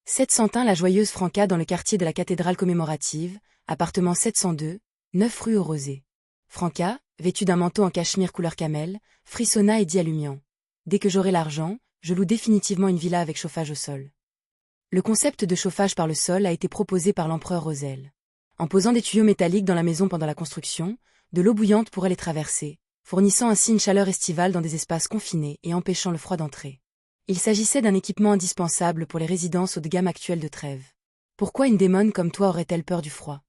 701 La Joyeuse Franca dans le quartier de la cathédrale commémorative, appartement 702, 9 rue aux Rosées. Franca, vêtue d'un manteau en cachemire couleur camel, frissonna et dit à Lumian. Dès que j'aurai l'argent, je loue définitivement une villa avec chauffage au sol. Le concept de chauffage par le sol a été proposé par l'empereur Roselle. En posant des tuyaux métalliques dans la maison pendant la construction, de l'eau bouillante pourrait les traverser, fournissant ainsi une chaleur estivale dans des espaces confinés et empêchant le froid d'entrer. Il s'agissait d'un équipement indispensable pour les résidences haut de gamme actuelles de Trèves. Pourquoi une démone comme toi aurait-elle peur du froid?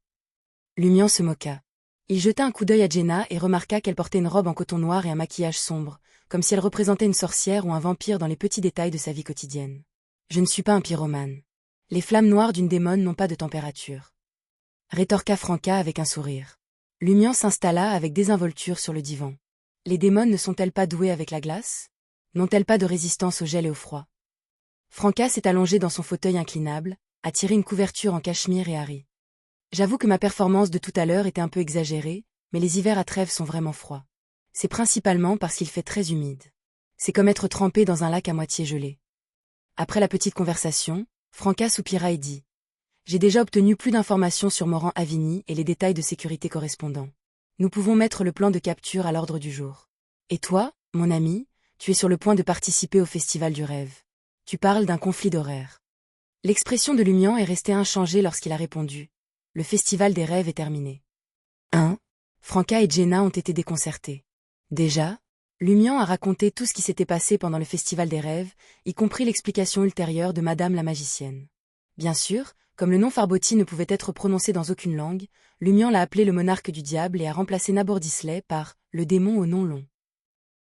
Lumian se moqua. Il jeta un coup d'œil à Jenna et remarqua qu'elle portait une robe en coton noir et un maquillage sombre, comme si elle représentait une sorcière ou un vampire dans les petits détails de sa vie quotidienne. Je ne suis pas un pyromane. Les flammes noires d'une démone n'ont pas de température. Rétorqua Franca avec un sourire. Lumian s'installa avec désinvolture sur le divan. Les démones ne sont-elles pas douées avec la glace? N'ont-elles pas de résistance au gel et au froid? Franca s'est allongée dans son fauteuil inclinable, a tiré une couverture en cachemire et a ri. J'avoue que ma performance de tout à l'heure était un peu exagérée, mais les hivers à Trèves sont vraiment froids. C'est principalement parce qu'il fait très humide. C'est comme être trempé dans un lac à moitié gelé. Après la petite conversation, Franca soupira et dit. J'ai déjà obtenu plus d'informations sur Morand-Avigny et les détails de sécurité correspondants. Nous pouvons mettre le plan de capture à l'ordre du jour. Et toi, mon ami, tu es sur le point de participer au Festival du Rêve. Tu parles d'un conflit d'horaires. L'expression de Lumian est restée inchangée lorsqu'il a répondu. Le Festival des Rêves est terminé. 1. Franca et Jenna ont été déconcertés. Déjà, Lumian a raconté tout ce qui s'était passé pendant le Festival des Rêves, y compris l'explication ultérieure de Madame la magicienne. Bien sûr, comme le nom Farboti ne pouvait être prononcé dans aucune langue, Lumian l'a appelé le monarque du diable et a remplacé Nabordisley par le démon au nom long.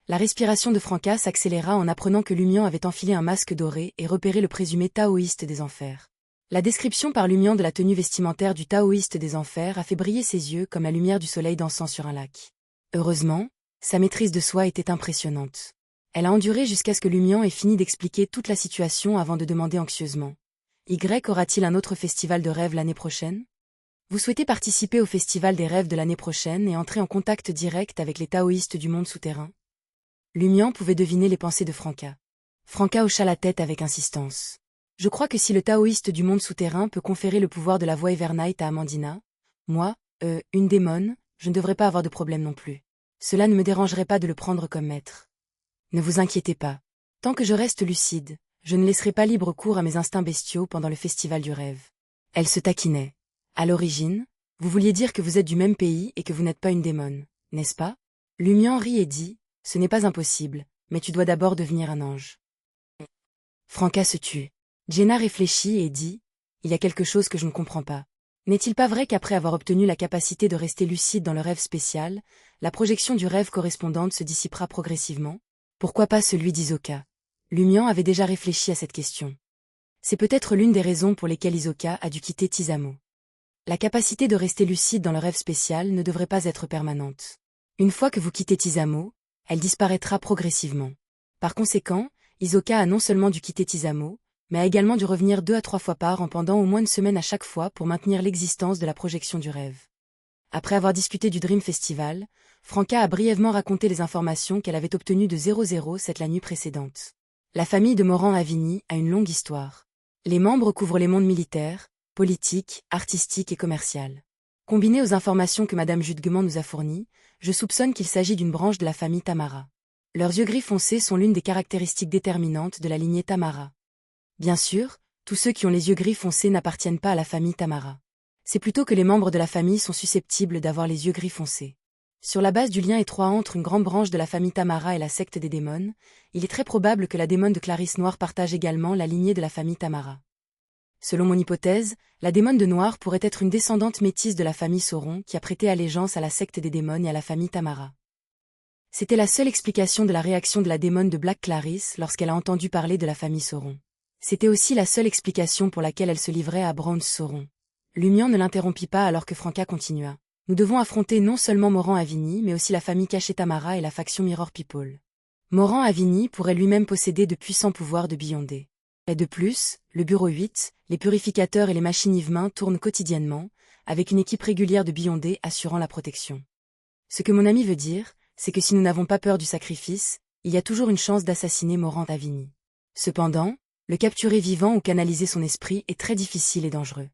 La respiration de Franca s'accéléra en apprenant que Lumian avait enfilé un masque doré et repéré le présumé taoïste des enfers. La description par Lumian de la tenue vestimentaire du taoïste des enfers a fait briller ses yeux comme la lumière du soleil dansant sur un lac. Heureusement, sa maîtrise de soi était impressionnante. Elle a enduré jusqu'à ce que Lumian ait fini d'expliquer toute la situation avant de demander anxieusement. Y aura-t-il un autre festival de rêves l'année prochaine? Vous souhaitez participer au festival des rêves de l'année prochaine et entrer en contact direct avec les taoïstes du monde souterrain? Lumian pouvait deviner les pensées de Franca. Franca hocha la tête avec insistance. Je crois que si le taoïste du monde souterrain peut conférer le pouvoir de la voix Evernight à Amandina, moi, une démone, je ne devrais pas avoir de problème non plus. Cela ne me dérangerait pas de le prendre comme maître. Ne vous inquiétez pas. Tant que je reste lucide, je ne laisserai pas libre cours à mes instincts bestiaux pendant le festival du rêve. Elle se taquinait. À l'origine, vous vouliez dire que vous êtes du même pays et que vous n'êtes pas une démone, n'est-ce pas? Lumian rit et dit, ce n'est pas impossible, mais tu dois d'abord devenir un ange. Franca se tut. Jenna réfléchit et dit, il y a quelque chose que je ne comprends pas. N'est-il pas vrai qu'après avoir obtenu la capacité de rester lucide dans le rêve spécial, la projection du rêve correspondante se dissipera progressivement? Pourquoi pas celui d'Hisoka? Lumian avait déjà réfléchi à cette question. C'est peut-être l'une des raisons pour lesquelles Hisoka a dû quitter Tizamo. La capacité de rester lucide dans le rêve spécial ne devrait pas être permanente. Une fois que vous quittez Tizamo, elle disparaîtra progressivement. Par conséquent, Hisoka a non seulement dû quitter Tizamo, mais a également dû revenir 2 à 3 fois par an pendant au moins une semaine à chaque fois pour maintenir l'existence de la projection du rêve. Après avoir discuté du Dream Festival, Franca a brièvement raconté les informations qu'elle avait obtenues de 007 la nuit précédente. La famille de Morand-Avigny a une longue histoire. Les membres couvrent les mondes militaires, politiques, artistiques et commercial. Combiné aux informations que Madame Judgement nous a fournies, je soupçonne qu'il s'agit d'une branche de la famille Tamara. Leurs yeux gris foncés sont l'une des caractéristiques déterminantes de la lignée Tamara. Bien sûr, tous ceux qui ont les yeux gris foncés n'appartiennent pas à la famille Tamara. C'est plutôt que les membres de la famille sont susceptibles d'avoir les yeux gris foncés. Sur la base du lien étroit entre une grande branche de la famille Tamara et la secte des démons, il est très probable que la démone de Clarisse Noir partage également la lignée de la famille Tamara. Selon mon hypothèse, la démone de Noir pourrait être une descendante métisse de la famille Sauron qui a prêté allégeance à la secte des démons et à la famille Tamara. C'était la seule explication de la réaction de la démone de Black Clarisse lorsqu'elle a entendu parler de la famille Sauron. C'était aussi la seule explication pour laquelle elle se livrait à Bronze Sauron. Lumian ne l'interrompit pas alors que Franca continua. Nous devons affronter non seulement Morand-Avigny mais aussi la famille cachée Tamara et la faction Mirror People. Morand-Avigny pourrait lui-même posséder de puissants pouvoirs de Beyondé. Et de plus, le bureau 8, les purificateurs et les machines Yvemin tournent quotidiennement, avec une équipe régulière de Beyondé assurant la protection. Ce que mon ami veut dire, c'est que si nous n'avons pas peur du sacrifice, il y a toujours une chance d'assassiner Morand-Avigny. Cependant, Le capturer vivant ou canaliser son esprit est très difficile et dangereux.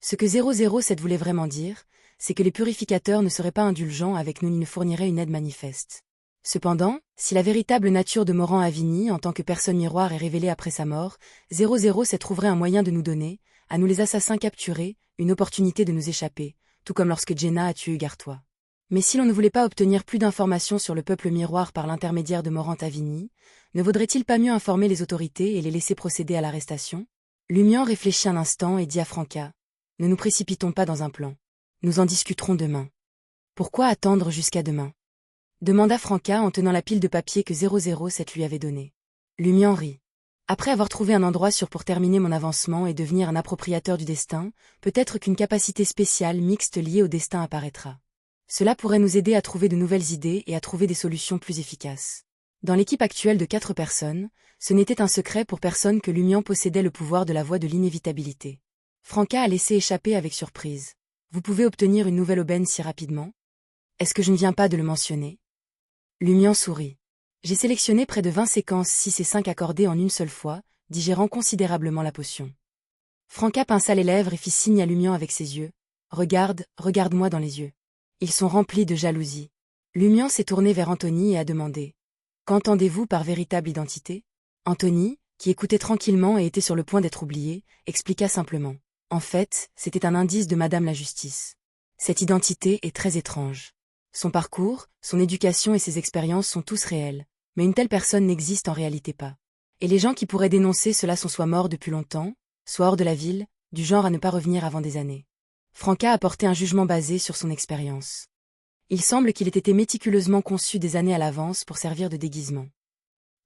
Ce que 007 voulait vraiment dire, c'est que les purificateurs ne seraient pas indulgents avec nous ni ne fourniraient une aide manifeste. Cependant, si la véritable nature de Morant Avini en tant que personne miroir est révélée après sa mort, 007 trouverait un moyen de nous donner, à nous les assassins capturés, une opportunité de nous échapper, tout comme lorsque Jenna a tué Gartois. Mais si l'on ne voulait pas obtenir plus d'informations sur le peuple miroir par l'intermédiaire de Morant Avini, ne vaudrait-il pas mieux informer les autorités et les laisser procéder à l'arrestation? Lumian réfléchit un instant et dit à Franca: « Ne nous précipitons pas dans un plan. Nous en discuterons demain. » « Pourquoi attendre jusqu'à demain ?» demanda Franca en tenant la pile de papier que 007 lui avait donnée. Lumian rit. « Après avoir trouvé un endroit sûr pour terminer mon avancement et devenir un appropriateur du destin, peut-être qu'une capacité spéciale mixte liée au destin apparaîtra. Cela pourrait nous aider à trouver de nouvelles idées et à trouver des solutions plus efficaces. » Dans l'équipe actuelle de 4 personnes, ce n'était un secret pour personne que Lumian possédait le pouvoir de la voie de l'inévitabilité. Franca a laissé échapper avec surprise. « Vous pouvez obtenir une nouvelle aubaine si rapidement? Est-ce que je ne viens pas de le mentionner ?» Lumian sourit. « J'ai sélectionné près de 20 séquences 6 et 5 accordées en une seule fois, digérant considérablement la potion. » Franca pinça les lèvres et fit signe à Lumian avec ses yeux. « Regarde, regarde-moi dans les yeux. Ils sont remplis de jalousie. » Lumian s'est tourné vers Anthony et a demandé: « Qu'entendez-vous par véritable identité ?» Anthony, qui écoutait tranquillement et était sur le point d'être oublié, expliqua simplement: « En fait, c'était un indice de Madame la Justice. Cette identité est très étrange. Son parcours, son éducation et ses expériences sont tous réels, mais une telle personne n'existe en réalité pas. Et les gens qui pourraient dénoncer cela sont soit morts depuis longtemps, soit hors de la ville, du genre à ne pas revenir avant des années. » Franca a porté un jugement basé sur son expérience. Il semble qu'il ait été méticuleusement conçu des années à l'avance pour servir de déguisement.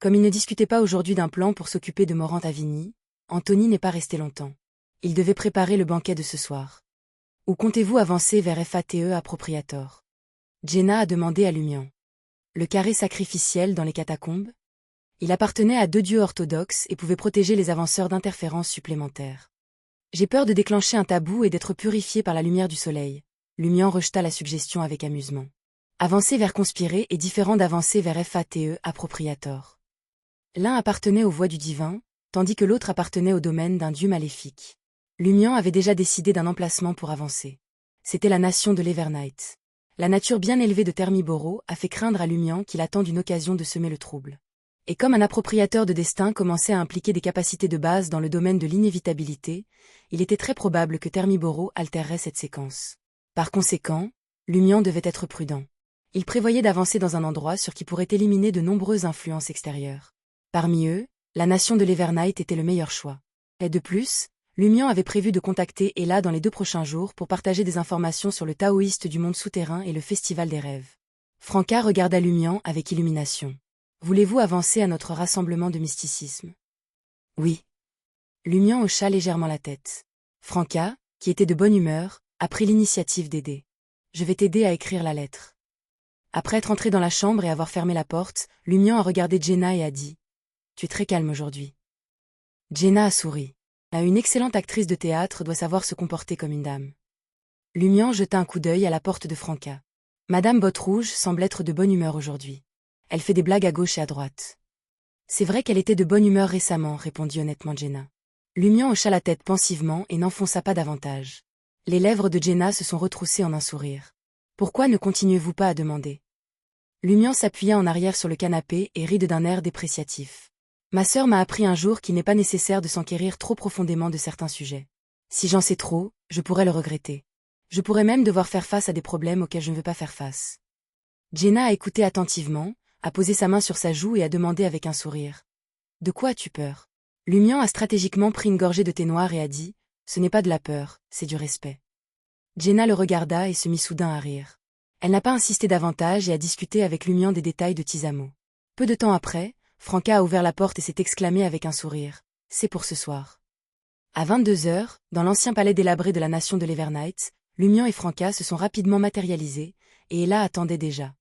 Comme il ne discutait pas aujourd'hui d'un plan pour s'occuper de Morant Avini, Anthony n'est pas resté longtemps. Il devait préparer le banquet de ce soir. « Où comptez-vous avancer vers FATE Appropriator ?» Jenna a demandé à Lumian. Le carré sacrificiel dans les catacombes? Il appartenait à 2 dieux orthodoxes et pouvait protéger les avanceurs d'interférences supplémentaires. J'ai peur de déclencher un tabou et d'être purifié par la lumière du soleil. Lumian rejeta la suggestion avec amusement. Avancer vers conspirer est différent d'avancer vers FATE Appropriator. L'un appartenait aux voies du divin, tandis que l'autre appartenait au domaine d'un dieu maléfique. Lumian avait déjà décidé d'un emplacement pour avancer. C'était la nation de l'Evernite. La nature bien élevée de Thermiboro a fait craindre à Lumian qu'il attende une occasion de semer le trouble. Et comme un appropriateur de destin commençait à impliquer des capacités de base dans le domaine de l'inévitabilité, il était très probable que Thermiboro altérerait cette séquence. Par conséquent, Lumian devait être prudent. Il prévoyait d'avancer dans un endroit sur qui pourrait éliminer de nombreuses influences extérieures. Parmi eux, la nation de l'Evernite était le meilleur choix. Et de plus, Lumian avait prévu de contacter Ella dans les 2 prochains jours pour partager des informations sur le taoïste du monde souterrain et le festival des rêves. Franca regarda Lumian avec illumination. « Voulez-vous avancer à notre rassemblement de mysticisme ?» « Oui. » Lumian hocha légèrement la tête. Franca, qui était de bonne humeur, a pris l'initiative d'aider. « Je vais t'aider à écrire la lettre. » Après être entré dans la chambre et avoir fermé la porte, Lumian a regardé Jenna et a dit: « Tu es très calme aujourd'hui. » Jenna a souri. Une excellente actrice de théâtre doit savoir se comporter comme une dame. Lumian jeta un coup d'œil à la porte de Franca. Madame Botte-Rouge semble être de bonne humeur aujourd'hui. Elle fait des blagues à gauche et à droite. C'est vrai qu'elle était de bonne humeur récemment, répondit honnêtement Jenna. Lumian hocha la tête pensivement et n'enfonça pas davantage. Les lèvres de Jenna se sont retroussées en un sourire. Pourquoi ne continuez-vous pas à demander? Lumian s'appuya en arrière sur le canapé et rit d'un air dépréciatif. Ma sœur m'a appris un jour qu'il n'est pas nécessaire de s'enquérir trop profondément de certains sujets. Si j'en sais trop, je pourrais le regretter. Je pourrais même devoir faire face à des problèmes auxquels je ne veux pas faire face. Jenna a écouté attentivement, a posé sa main sur sa joue et a demandé avec un sourire. De quoi as-tu peur? Lumian a stratégiquement pris une gorgée de thé noir et a dit: Ce n'est pas de la peur, c'est du respect. Jenna le regarda et se mit soudain à rire. Elle n'a pas insisté davantage et a discuté avec Lumian des détails de Tisamo. Peu de temps après, Franca a ouvert la porte et s'est exclamé avec un sourire: « C'est pour ce soir. » À 22h, dans l'ancien palais délabré de la nation de l'Evernite, Lumian et Franca se sont rapidement matérialisés, et Ella attendait déjà.